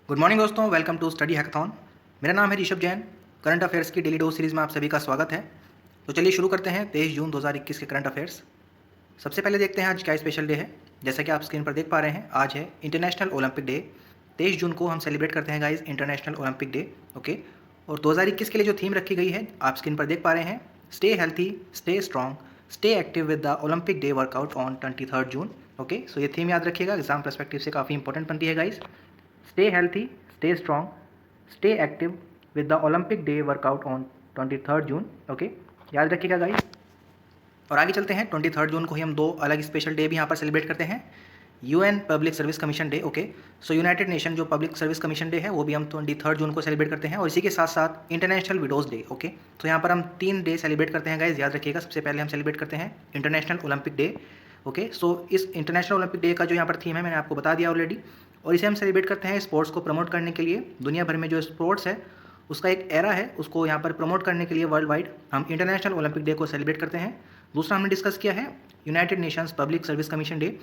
Good morning दोस्तों, welcome to study hackathon. मेरा नाम है ऋषभ जैन। करंट अफेयर्स की डेली डोज सीरीज़ में आप सभी का स्वागत है। तो चलिए शुरू करते हैं 23 जून 2021 के करंट अफेयर्स। सबसे पहले देखते हैं आज क्या स्पेशल डे है। जैसा कि आप स्क्रीन पर देख पा रहे हैं, आज है इंटरनेशनल ओलंपिक डे। 23 जून को हम सेलिब्रेट करते हैं guys international Olympic day. Okay, और 2021 के लिए जो थीम रखी गई है आप स्क्रीन पर देख पा रहे हैं, stay healthy, stay strong, stay active with the Olympic day workout on 23 June. Okay, so ये थीम याद रखिएगा, एग्जाम परस्पेक्टिव से काफ़ी इंपॉर्टेंट बनती है guys. Stay healthy, stay strong, stay active with the Olympic day workout on 23 June. Okay, याद रखिएगा guys. और आगे चलते हैं, 23 जून को ही हम दो अलग स्पेशल डे भी यहाँ पर सेलिब्रेट करते हैं। UN public service commission day. Okay, so United Nation जो पब्लिक सर्विस कमीशन डे है वो भी हम 23 जून को सेलिब्रेट करते हैं, और इसी के साथ साथ इंटरनेशनल विडोज़ डे। ओके, तो यहाँ पर हम 3 डे सेलिब्रेट करते हैं गाइज, याद रखिएगा। सबसे पहले हम सेलिब्रेट करते हैं international Olympic day. Okay, so इस इंटरनेशनल ओलंपिक डे का जो यहाँ पर थीम है मैंने आपको बता दिया ऑलरेडी, और इसे हम सेलिब्रेट करते हैं स्पोर्ट्स को प्रमोट करने के लिए। दुनिया भर में जो स्पोर्ट्स है उसका एक एरा है, उसको यहाँ पर प्रमोट करने के लिए वर्ल्ड वाइड हम इंटरनेशनल ओलंपिक डे को सेलिब्रेट करते हैं। दूसरा हमने डिस्कस किया है United Nations public service commission day,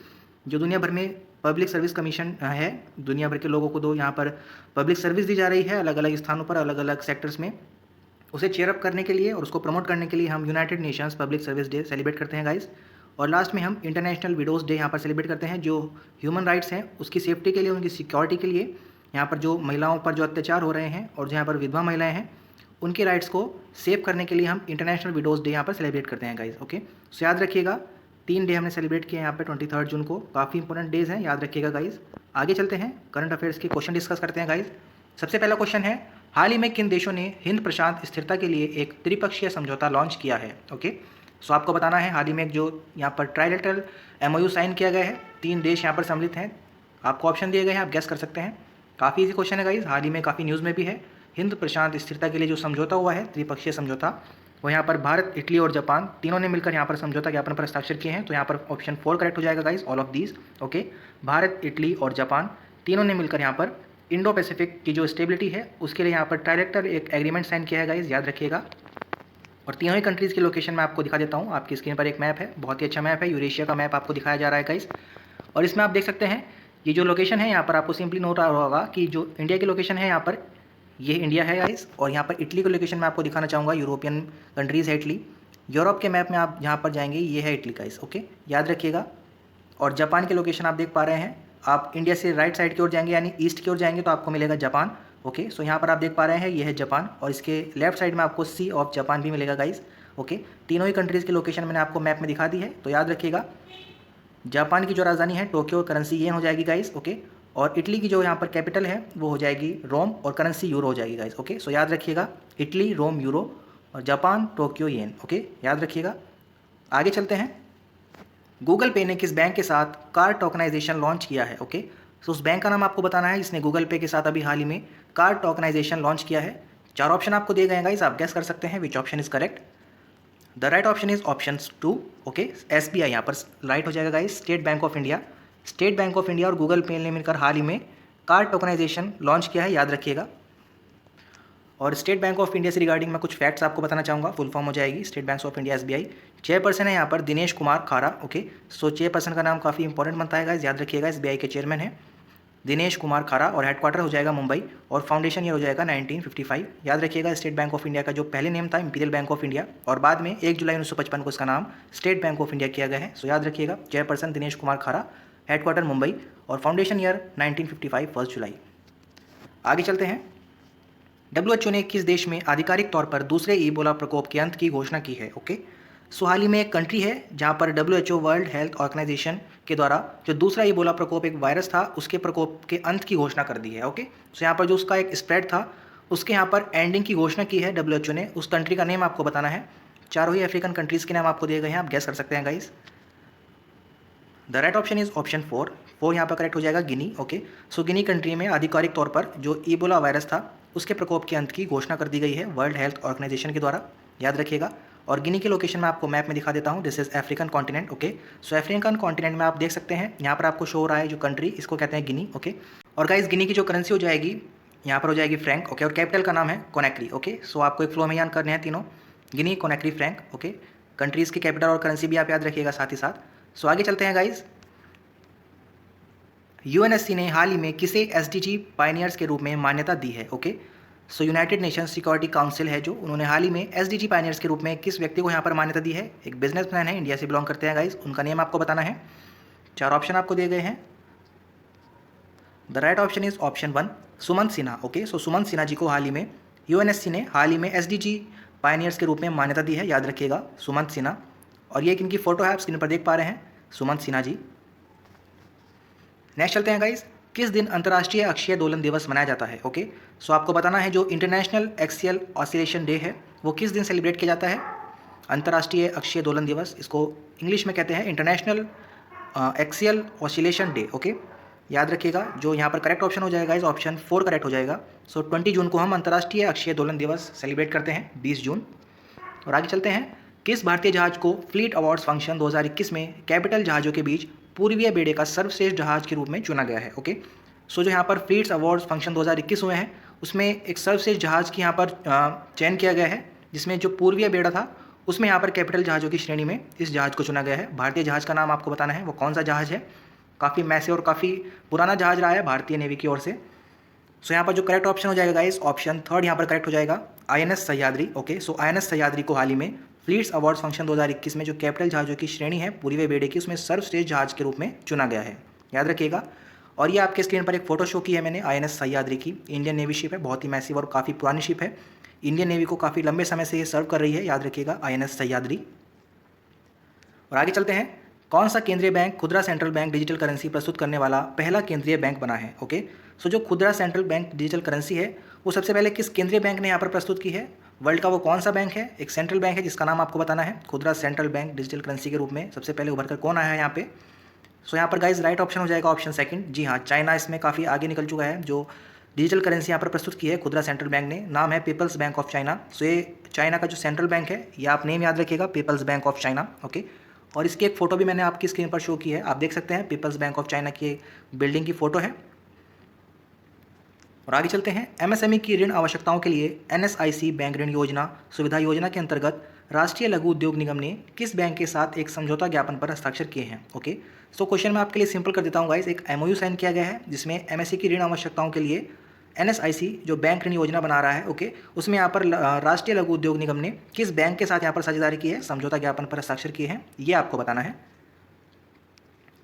जो दुनिया भर में पब्लिक सर्विस कमीशन है। दुनिया भर के लोगों को यहाँ पर पब्लिक सर्विस दी जा रही है अलग अलग स्थानों पर, अलग अलग सेक्टर्स में। उसे चेयरअप करने के लिए और उसको प्रमोट करने के लिए हम United Nations public service day celebrate करते हैं गाइस। और लास्ट में हम इंटरनेशनल विडोज़ डे यहाँ पर सेलिब्रेट करते हैं, जो ह्यूमन राइट्स हैं उसकी सेफ्टी के लिए, उनकी सिक्योरिटी के लिए, यहाँ पर जो महिलाओं पर जो अत्याचार हो रहे हैं और जो यहाँ पर विधवा महिलाएं हैं उनके राइट्स को सेव करने के लिए हम इंटरनेशनल विडोज़ डे यहाँ पर सेलिब्रेट करते हैं गाइज। ओके, सो याद रखिएगा 3 डे हमने सेलिब्रेट किए यहाँ पर 23 जून को, काफ़ी इंपॉर्टेंट डेज हैं, याद रखिएगा गाइज। आगे चलते हैं, करंट अफेयर्स के क्वेश्चन डिस्कस करते हैं गाइज। सबसे पहला क्वेश्चन है, हाल ही में किन देशों ने हिंद प्रशांत स्थिरता के लिए एक त्रिपक्षीय समझौता लॉन्च किया है। ओके, सो आपको बताना है हाल ही में जो यहाँ पर ट्राइलेटरल MOU साइन किया गया है, 3 देश यहाँ पर सम्मिलित हैं। आपको ऑप्शन दिए गए हैं, आप गेस कर सकते हैं। काफ़ी इजी क्वेश्चन है गाइज, हाल ही में काफ़ी न्यूज़ में भी है। हिंद प्रशांत स्थिरता के लिए जो समझौता हुआ है, त्रिपक्षीय समझौता, वो यहाँ पर भारत, इटली और जापान तीनों ने मिलकर यहाँ पर समझौता ज्ञापन पर हस्ताक्षर किए हैं। तो यहाँ पर ऑप्शन 4 करेक्ट हो जाएगा guys, all of these. Okay, Bharat, Italy और जापान तीनों ने मिलकर यहाँ पर इंडो पैसिफिक की जो स्टेबिलिटी है उसके लिए यहाँ पर ट्राइलेटरल एक एग्रीमेंट साइन किया है गाइज, याद रखिएगा। और तीनों ही कंट्रीज़ की लोकेशन मैं आपको दिखा देता हूँ। आपकी स्क्रीन पर एक मैप है, बहुत ही अच्छा मैप है, यूरेशिया का मैप आपको दिखाया जा रहा है गाइज। और इसमें आप देख सकते हैं ये जो लोकेशन है यहाँ पर आपको सिंपली नोट आ रहा होगा कि जो इंडिया की लोकेशन है यहाँ पर, ये इंडिया है गाइस। और यहाँ पर इटली की लोकेशन मैं आपको दिखाना चाहूँगा, यूरोपियन कंट्रीज़ है इटली। यूरोप के मैप में आप जहाँ पर जाएंगे ये है इटली गाइस। ओके, याद रखिएगा। और जापान की लोकेशन आप देख पा रहे हैं, आप इंडिया से राइट साइड की ओर जाएंगे यानी ईस्ट की ओर जाएंगे तो आपको मिलेगा जापान। ओके, सो यहाँ पर आप देख पा रहे हैं ये है जापान, और इसके लेफ्ट साइड में आपको सी ऑफ जापान भी मिलेगा गाइस। ओके, तीनों ही कंट्रीज़ की लोकेशन मैंने आपको मैप में दिखा दी है। तो याद रखिएगा, जापान की जो राजधानी है टोक्यो, करेंसी येन हो जाएगी गाइस। ओके, और इटली की जो यहाँ पर कैपिटल है वो हो जाएगी रोम, और करेंसी यूरो हो जाएगी गाइस। ओके, सो याद रखिएगा, इटली, रोम, यूरो, और जापान, टोक्यो, येन। ओके, याद रखिएगा। आगे चलते हैं, गूगल पे ने किस बैंक के साथ कार्ड टोकनाइजेशन लॉन्च किया है। ओके, सो उस बैंक का नाम आपको बताना है जिसने गूगल पे के साथ अभी हाल ही में कार्ड टोकनाइजेशन लॉन्च किया है। 4 ऑप्शन आपको दिए गए हैं गाइस, आप गेस कर सकते हैं which option is correct. The right option is option 2। Okay, SBI यहाँ पर राइट हो जाएगा guys, state bank of India. State bank of India और गूगल पे ने मिलकर हाल ही में कार्ड टोकनाइजेशन लॉन्च किया है, याद रखिएगा। और स्टेट बैंक ऑफ इंडिया से रिगार्डिंग मैं कुछ फैक्ट्स आपको बताना चाहूँगा। फुल फॉर्म हो जाएगी state bank of India SBI। Chairperson है यहाँ पर दिनेश कुमार खारा। ओके, सो चेयरपर्सन का नाम काफ़ी इंपॉर्टेंट बनता है गाइस, याद रखिएगा। SBI के चेयरमैन है दिनेश कुमार खारा, और हेडक्वार्टर हो जाएगा मुंबई, और फाउंडेशन ईयर हो जाएगा 1955। याद रखिएगा, स्टेट बैंक ऑफ इंडिया का जो पहले नेम था इंपीरियल बैंक ऑफ इंडिया, और बाद में 1 जुलाई 1955 को इसका नाम स्टेट बैंक ऑफ इंडिया किया गया है। सो याद रखिएगा, चेयरपर्सन दिनेश कुमार खारा, हेडक्वार्टर मुंबई, और फाउंडेशन ईयर 1955 1 जुलाई। आगे चलते हैं, WHO ने किस देश में आधिकारिक तौर पर दूसरे ईबोला प्रकोप के अंत की घोषणा की है। ओके, सो हाल ही में एक कंट्री है जहाँ पर WHO वर्ल्ड हेल्थ ऑर्गेनाइजेशन के द्वारा जो दूसरा ईबोला प्रकोप एक वायरस था उसके प्रकोप के अंत की घोषणा कर दी है। ओके, सो यहाँ पर जो उसका एक स्प्रेड था उसके यहाँ पर एंडिंग की घोषणा की है WHO ने। उस कंट्री का नेम आपको बताना है। चारों ही अफ्रीकन कंट्रीज़ के नाम आपको दिए गए हैं, आप गैस कर सकते हैं guys. The right option is option 4 यहाँ पर करेक्ट हो जाएगा, गिनी। ओके, सो गिनी कंट्री में आधिकारिक तौर पर जो ईबोला वायरस था उसके प्रकोप के अंत की घोषणा कर दी गई है वर्ल्ड हेल्थ ऑर्गेनाइजेशन के द्वारा, याद रखिएगा। और गिनी की लोकेशन मैं आपको मैप में दिखा देता हूँ, this is African continent. Okay, so African continent में आप देख सकते हैं यहाँ पर आपको शो हो रहा है जो कंट्री, इसको कहते हैं गिनी। ओके, और गाइस गिनी की जो करेंसी हो जाएगी यहाँ पर हो जाएगी फ्रैंक। ओके, और कैपिटल का नाम है कोनेक्री। ओके, सो आपको एक फ्लो में याद करने हैं तीनों, गिनी, कोनेक्री, फ्रैंक। ओके, कंट्रीज़ की कैपिटल और करेंसी भी आप याद रखिएगा साथ ही साथ। सो आगे चलते हैं गाइज, यूएनएससी ने हाल ही में किसे एसडीजी पायनियर्स के रूप में मान्यता दी है? Okay, so United Nations security council है जो, उन्होंने हाल ही में एसडीजी पायनियर्स के रूप में किस व्यक्ति को यहाँ पर मान्यता दी है? एक बिजनेसमैन है, इंडिया से बिलोंग करते हैं गाइज, उनका नेम आपको बताना है। 4 ऑप्शन आपको दिए गए हैं। The right option is option 1 Sumant Sinha. Okay, so Sumant Sinha ji को हाल ही में यूएनएससी ने हाल ही में एसडीजी पायनियर्स के रूप में मान्यता दी है, याद रखिएगा, सुमंत सिन्हा। और ये इनकी फोटो है, आप स्क्रीन पर देख पा रहे हैं, सुमंत सिन्हा जी। नेक्स्ट चलते हैं गाइज, किस दिन अंतर्राष्ट्रीय अक्षीय दोलन दिवस मनाया जाता है? ओके, सो आपको बताना है जो इंटरनेशनल एक्सियल ऑसिलेशन डे है वो किस दिन सेलिब्रेट किया जाता है? अंतर्राष्ट्रीय अक्षीय दोलन दिवस, इसको इंग्लिश में कहते हैं international axial oscillation day. Okay, याद रखिएगा, जो यहाँ पर करेक्ट ऑप्शन हो जाएगा इस ऑप्शन 4 करेक्ट हो जाएगा। सो 20 जून को हम अंतर्राष्ट्रीय अक्षीय दोलन दिवस सेलिब्रेट करते हैं, 20 जून। और आगे चलते हैं, किस भारतीय जहाज को फ्लीट अवार्ड्स फंक्शन 2021 में कैपिटल जहाज़ों के बीच पूर्वीय बेड़े का सर्वश्रेष्ठ जहाज के रूप में चुना गया है? ओके, सो जो यहाँ पर फ्लीट्स अवार्ड्स फंक्शन 2021 हुए हैं उसमें एक सर्वश्रेष्ठ जहाज की यहाँ पर चयन किया गया है, जिसमें जो पूर्वीय बेड़ा था उसमें यहाँ पर कैपिटल जहाज़ों की श्रेणी में इस जहाज को चुना गया है। भारतीय जहाज का नाम आपको बताना है, वो कौन सा जहाज है? काफ़ी मैसे और काफ़ी पुराना जहाज रहा है भारतीय नेवी की ओर से। सो यहाँ पर जो करेक्ट ऑप्शन हो जाएगा गाइस, ऑप्शन 3 यहाँ पर करेक्ट हो जाएगा, आईएनएस सह्याद्री। ओके, सो आईएनएस सह्याद्री को हाल ही में फ्लीट्स अवार्ड्स फंक्शन 2021 में जो कैपिटल जहाज़ों की श्रेणी है पूर्वीय बेड़े की, उसमें सर्वश्रेष्ठ जहाज के रूप में चुना गया है, याद रखिएगा। और ये आपके स्क्रीन पर एक फोटो शो की है मैंने आईएनएस सह्याद्री की, इंडियन नेवी शिप है, बहुत ही मैसिव और काफ़ी पुरानी शिप है, इंडियन नेवी को काफ़ी लंबे समय से ये सर्व कर रही है, याद रखिएगा, आईएनएस सह्याद्री। और आगे चलते हैं, कौन सा केंद्रीय बैंक खुदरा सेंट्रल बैंक डिजिटल करेंसी प्रस्तुत करने वाला पहला केंद्रीय बैंक बना है? ओके, सो जो खुदरा सेंट्रल बैंक डिजिटल करेंसी है वो सबसे पहले किस केंद्रीय बैंक ने यहाँ पर प्रस्तुत की है? वर्ल्ड का वो कौन सा बैंक है? एक सेंट्रल बैंक है जिसका नाम आपको बताना है। खुदरा सेंट्रल बैंक डिजिटल करेंसी के रूप में सबसे पहले उभर कर कौन आया है यहाँ पे? सो यहाँ पर गाइज राइट ऑप्शन हो जाएगा ऑप्शन 2। जी हाँ, चाइना इसमें काफ़ी आगे निकल चुका है। जो डिजिटल करेंसी यहाँ पर प्रस्तुत की है खुदरा सेंट्रल बैंक ने, नाम है पीपल्स बैंक ऑफ चाइना। सो ये चाइना का जो सेंट्रल बैंक है, ये आप नेम याद रखिएगा, people's bank of China. Okay, और इसकी एक फ़ोटो भी मैंने आपकी स्क्रीन पर शो की है, आप देख सकते हैं, पीपल्स बैंक ऑफ चाइना की बिल्डिंग की फ़ोटो है। और आगे चलते हैं, एमएसएमई की ऋण आवश्यकताओं के लिए एनएसआईसी बैंक ऋण योजना सुविधा योजना के अंतर्गत राष्ट्रीय लघु उद्योग निगम ने किस बैंक के साथ एक समझौता ज्ञापन पर हस्ताक्षर किए हैं? ओके, सो क्वेश्चन मैं आपके लिए सिंपल कर देता हूँ गाइस, एक एमओयू साइन किया गया है जिसमें एमएसएमई की ऋण आवश्यकताओं के लिए एनएसआईसी जो बैंक ऋण योजना बना रहा है, ओके, उसमें यहाँ पर राष्ट्रीय लघु उद्योग निगम ने किस बैंक के साथ यहाँ पर साझेदारी की है, समझौता ज्ञापन पर हस्ताक्षर किए हैं, ये आपको बताना है।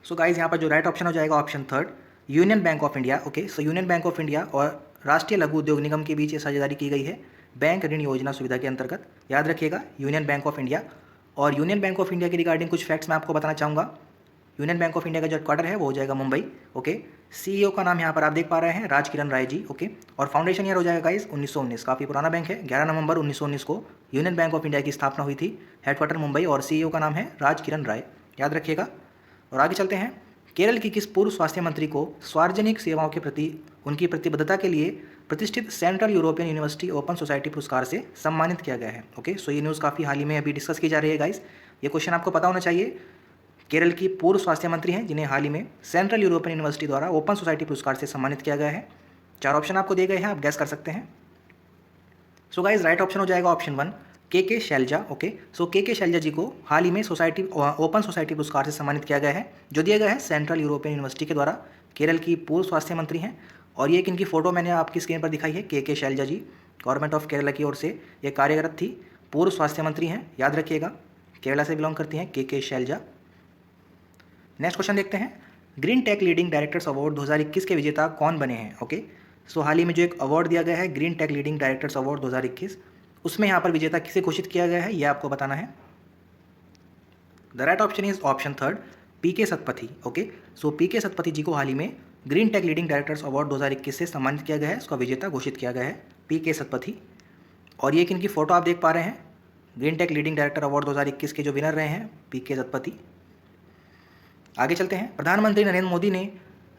सो गाइज यहाँ पर जो राइट ऑप्शन हो जाएगा option 3 union bank of India. Okay, so union bank of India और राष्ट्रीय लघु उद्योग निगम के बीच ये साझेदारी की गई है बैंक ऋण योजना सुविधा के अंतर्गत, याद रखिएगा, यूनियन बैंक ऑफ इंडिया। और यूनियन बैंक ऑफ इंडिया के रिगार्डिंग कुछ फैक्ट्स मैं आपको बताना चाहूँगा। यूनियन बैंक ऑफ इंडिया का जो क्वार्टर है वो हो जाएगा मुंबई। ओके, सीईओ का नाम यहाँ पर आप देख पा रहे हैं राजकिरण राय जी। ओके, और फाउंडेशन ईयर हो जाएगा गाइस 1919, काफ़ी पुराना बैंक है। 11 नवंबर 1919 को यूनियन बैंक ऑफ इंडिया की स्थापना हुई थी, हेडक्वार्टर मुंबई, और सीईओ का नाम है राजकिरण राय, याद रखिएगा। और आगे चलते हैं, केरल की किस पूर्व स्वास्थ्य मंत्री को सार्वजनिक सेवाओं के प्रति उनकी प्रतिबद्धता के लिए प्रतिष्ठित central European university open society पुरस्कार से सम्मानित किया गया है? ओके, सो ये न्यूज़ काफ़ी हाल ही में अभी डिस्कस की जा रही है गाइस, ये क्वेश्चन आपको पता होना चाहिए। केरल की पूर्व स्वास्थ्य मंत्री हैं जिन्हें हाल ही में सेंट्रल यूरोपियन यूनिवर्सिटी द्वारा ओपन सोसाइटी पुरस्कार से सम्मानित किया गया है। 4 ऑप्शन आपको दिए गए हैं, आप गैस कर सकते हैं। सो गाइज राइट ऑप्शन हो जाएगा ऑप्शन 1 के शैलजा। ओके, सो के शैलजा जी को हाल ही में सोसाइटी ओपन सोसाइटी पुरस्कार से सम्मानित किया गया है, जो दिया गया है सेंट्रल यूरोपियन यूनिवर्सिटी के द्वारा। केरल की पूर्व स्वास्थ्य मंत्री हैं, और ये इनकी फ़ोटो मैंने आपकी स्क्रीन पर दिखाई है, के शैलजा जी, गवर्नमेंट ऑफ केरला की ओर से ये कार्यरत थी, पूर्व स्वास्थ्य मंत्री हैं, याद रखिएगा, केरला से बिलोंग करती हैं के शैलजा। नेक्स्ट क्वेश्चन देखते हैं, green tech leading directors award 2021 के विजेता कौन बने हैं? ओके, सो हाल ही में जो एक अवार्ड दिया गया है green tech leading directors award 2021, उसमें यहाँ पर विजेता किसे घोषित किया गया है, ये आपको बताना है। The right option is option 3 PK Satpathy. Okay, so PK Satpathy ji को हाल ही में green tech leading directors award 2021 से सम्मानित किया गया है, उसका विजेता घोषित किया गया है पीके सतपथी। और ये इनकी फ़ोटो आप देख पा रहे हैं, green tech leading director award 2021 के जो विनर रहे हैं पीके सतपथी। आगे चलते हैं, प्रधानमंत्री नरेंद्र मोदी ने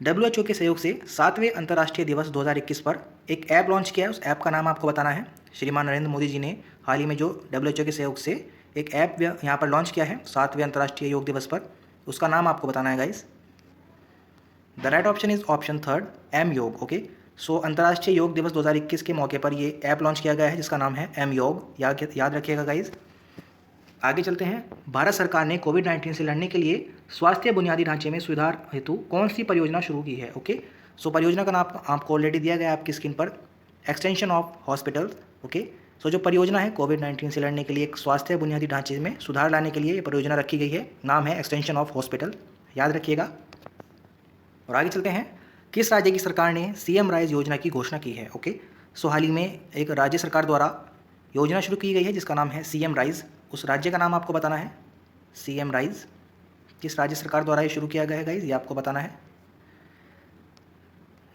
WHO के सहयोग से 7वें अंतर्राष्ट्रीय दिवस 2021 पर एक ऐप लॉन्च किया है, उस ऐप का नाम आपको बताना है। श्रीमान नरेंद्र मोदी जी ने हाल ही में जो WHO के सहयोग से एक ऐप यहाँ पर लॉन्च किया है 7वें अंतर्राष्ट्रीय योग दिवस पर, उसका नाम आपको बताना है guys. The right option is option 3 M योग। ओके, सो अंतर्राष्ट्रीय योग दिवस 2021 के मौके पर ये ऐप लॉन्च किया गया है जिसका नाम है एम योग, याद रखिएगा गाइस। आगे चलते हैं, भारत सरकार ने कोविड-19 से लड़ने के लिए स्वास्थ्य बुनियादी ढांचे में सुधार हेतु कौन सी परियोजना शुरू की है? ओके, सो परियोजना का नाम आपको ऑलरेडी दिया गया है आपकी स्क्रीन पर, एक्सटेंशन ऑफ हॉस्पिटल्स। ओके, सो जो परियोजना है कोविड-19 से लड़ने के लिए एक स्वास्थ्य बुनियादी ढांचे में सुधार लाने के लिए ये परियोजना रखी गई है, नाम है एक्सटेंशन ऑफ हॉस्पिटल, याद रखिएगा। और आगे चलते हैं, किस राज्य की सरकार ने सीएम राइज योजना की घोषणा की है? ओके, सो हाल ही में एक राज्य सरकार द्वारा योजना शुरू की गई है जिसका नाम है सीएम राइज। उस राज्य का नाम आपको बताना है, सीएम राइज। किस राज्य सरकार द्वारा ये शुरू किया गया है गाइज, ये आपको बताना है।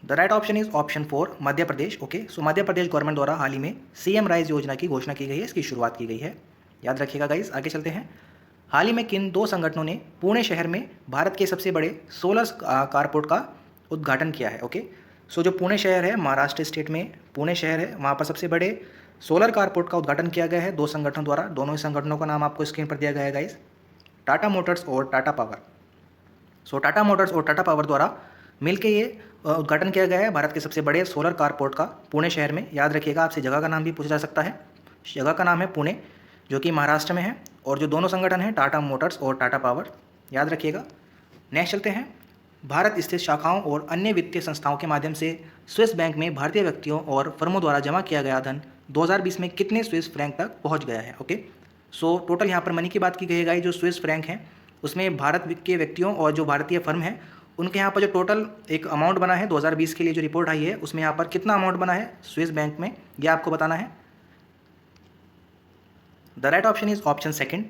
The right option is option 4, Madhya Pradesh. Okay, so Madhya Pradesh government द्वारा हाल ही में सीएम राइज योजना की घोषणा की गई है, इसकी शुरुआत की गई है, याद रखिएगा गाइज। आगे चलते हैं, हाल ही में किन 2 संगठनों ने पुणे शहर में भारत के सबसे बड़े सोलर कारपोर्ट का उद्घाटन किया है? ओके, सो जो पुणे शहर है, महाराष्ट्र स्टेट में पुणे शहर है, वहाँ पर सबसे बड़े सोलर कारपोर्ट का उद्घाटन किया गया है 2 संगठनों द्वारा। दोनों ही संगठनों का नाम आपको स्क्रीन पर दिया गया है गाइज, टाटा मोटर्स और टाटा पावर। सो टाटा मोटर्स और टाटा पावर द्वारा मिलकर ये उद्घाटन किया गया है भारत के सबसे बड़े सोलर कारपोर्ट का पुणे शहर में, याद रखिएगा। आपसे जगह का नाम भी पूछा जा सकता है, जगह का नाम है पुणे, जो कि महाराष्ट्र में है, और जो दोनों संगठन हैं टाटा मोटर्स और टाटा पावर, याद रखिएगा। नेक्स्ट चलते हैं, भारत स्थित शाखाओं और अन्य वित्तीय संस्थाओं के माध्यम से स्विस बैंक में भारतीय व्यक्तियों और फर्मों द्वारा जमा किया गया धन 2020 में कितने स्विस फ्रैंक तक पहुंच गया है? ओके, सो टोटल यहाँ पर मनी की बात की गई है, जो स्विस फ्रैंक हैं उसमें भारत के व्यक्तियों और जो भारतीय फर्म है उनके यहाँ पर जो टोटल एक अमाउंट बना है 2020 के लिए जो रिपोर्ट आई है उसमें यहाँ पर कितना अमाउंट बना है स्विस बैंक में, ये आपको बताना है। The right option is option second,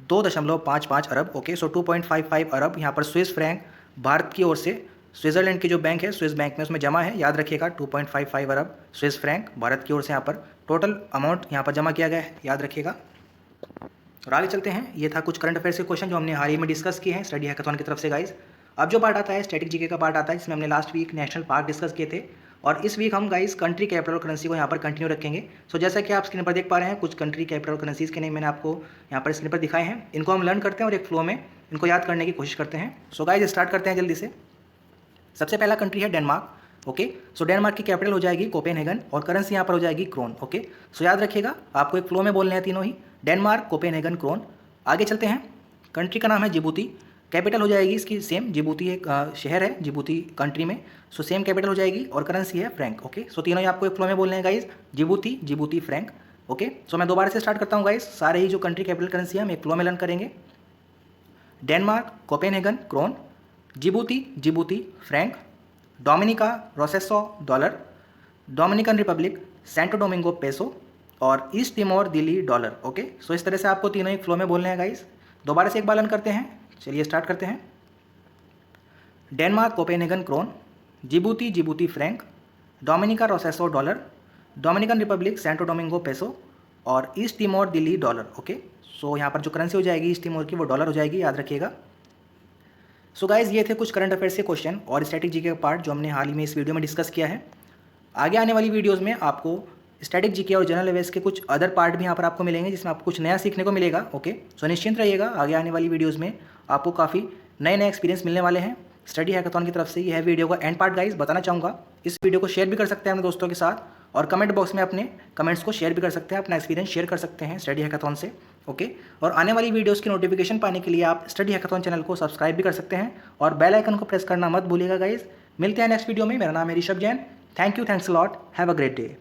2.55 अरब। ओके, सो 2.55 अरब यहाँ पर स्विस फ्रैंक भारत की ओर से स्विट्जरलैंड की जो बैंक है स्विस बैंक में उसमें जमा है, याद रखिएगा। 2.55 अरब स्विस फ्रैंक भारत की ओर से यहाँ पर टोटल अमाउंट यहाँ पर जमा किया गया है, याद रखिएगा। और आगे चलते हैं, ये था कुछ करंट अफेयर्स के क्वेश्चन जो हमने हाल ही में डिस्कस किए हैं स्टडी हैकाथॉन की तरफ से गाइज। अब जो पार्ट आता है स्टैटिक जीके का पार्ट आता है, जिसमें हमने last week national park discuss किए थे, और इस वीक हम गाइस कंट्री कैपिटल और करेंसी को यहाँ पर कंटिन्यू रखेंगे। सो जैसा कि आप स्क्रीन पर देख पा रहे हैं, कुछ कंट्री कैपिटल और करेंसीज के नेम मैंने आपको यहाँ पर स्क्रीन पर दिखाए हैं, इनको हम लर्न करते हैं और एक फ्लो में इनको याद करने की कोशिश करते हैं। सो गाइस स्टार्ट करते हैं जल्दी से। सबसे पहला कंट्री है डेनमार्क। ओके, सो डेनमार्क की कैपिटल हो जाएगी कोपेनहेगन और करेंसी यहाँ पर हो जाएगी क्रोन। ओके, सो याद रखिएगा, आपको एक फ्लो में बोलने हैं तीनों ही, डेनमार्क, कोपेनहेगन, क्रोन। आगे चलते हैं, कंट्री का नाम है जिबूती, कैपिटल हो जाएगी इसकी सेम, जिबूती एक शहर है जिबूती कंट्री में, सो सेम कैपिटल हो जाएगी, और करेंसी है फ्रैंक। ओके, सो तीनों ही आपको एक फ्लो में बोलने हैं guys, Djibouti, Djibouti, franc. Okay, so मैं दोबारा से स्टार्ट करता हूँ गाइज, सारे ही जो कंट्री कैपिटल करेंसी है हम एक फ्लो में लर्न करेंगे। Denmark, Copenhagen, krone, Djibouti, Djibouti, franc, Dominica, Roseau, dollar, Dominican Republic, Santo Domingo, peso, और East Timor, Dili, dollar. Okay, so इस तरह से आपको तीनों ही फ्लो में बोलने हैं गाइज। दोबारा से एक बार लर्न करते हैं, चलिए स्टार्ट करते हैं। Denmark, Copenhagen, krone, Djibouti, Djibouti, franc, Dominica, Roseau, dollar, Dominican Republic, Santo Domingo, peso, और East Timor, Dili, dollar. Okay, so यहाँ पर जो करेंसी हो जाएगी ईस्ट तिमोर की वो डॉलर हो जाएगी, याद रखिएगा। सो गाइज ये थे कुछ करंट अफेयर्स के क्वेश्चन और स्टैटिक जीके का पार्ट जो हमने हाल ही में इस वीडियो में डिस्कस किया है। आगे आने वाली वीडियोज़ में आपको स्टैटिक जीके और जनरल अवेयर्स के कुछ अदर पार्ट भी यहाँ पर आपको मिलेंगे, जिसमें आपको कुछ नया सीखने को मिलेगा। ओके, सो निश्चिंत रहिएगा, आगे आने वाली वीडियोज़ में आपको काफ़ी नए नए एक्सपीरियंस मिलने वाले हैं स्टडी हैकाथॉन की तरफ से। यह वीडियो का एंड पार्ट गाइज, बताना चाहूँगा इस वीडियो को शेयर भी कर सकते हैं अपने दोस्तों के साथ, और कमेंट बॉक्स में अपने कमेंट्स को शेयर भी कर सकते हैं, अपना एक्सपीरियंस शेयर कर सकते हैं स्टडी हैकाथॉन से। ओके, और आने वाली वीडियोज़ की नोटिफिकेशन पाने के लिए आप स्टडी हैकाथॉन चैनल को सब्सक्राइब भी कर सकते हैं, और बेल आइकन को प्रेस करना मत भूलिएगा गाइज। मिलते हैं नेक्स्ट वीडियो में, मेरा नाम है Rishabh Jain. Thank you, thanks a lot, have a great day.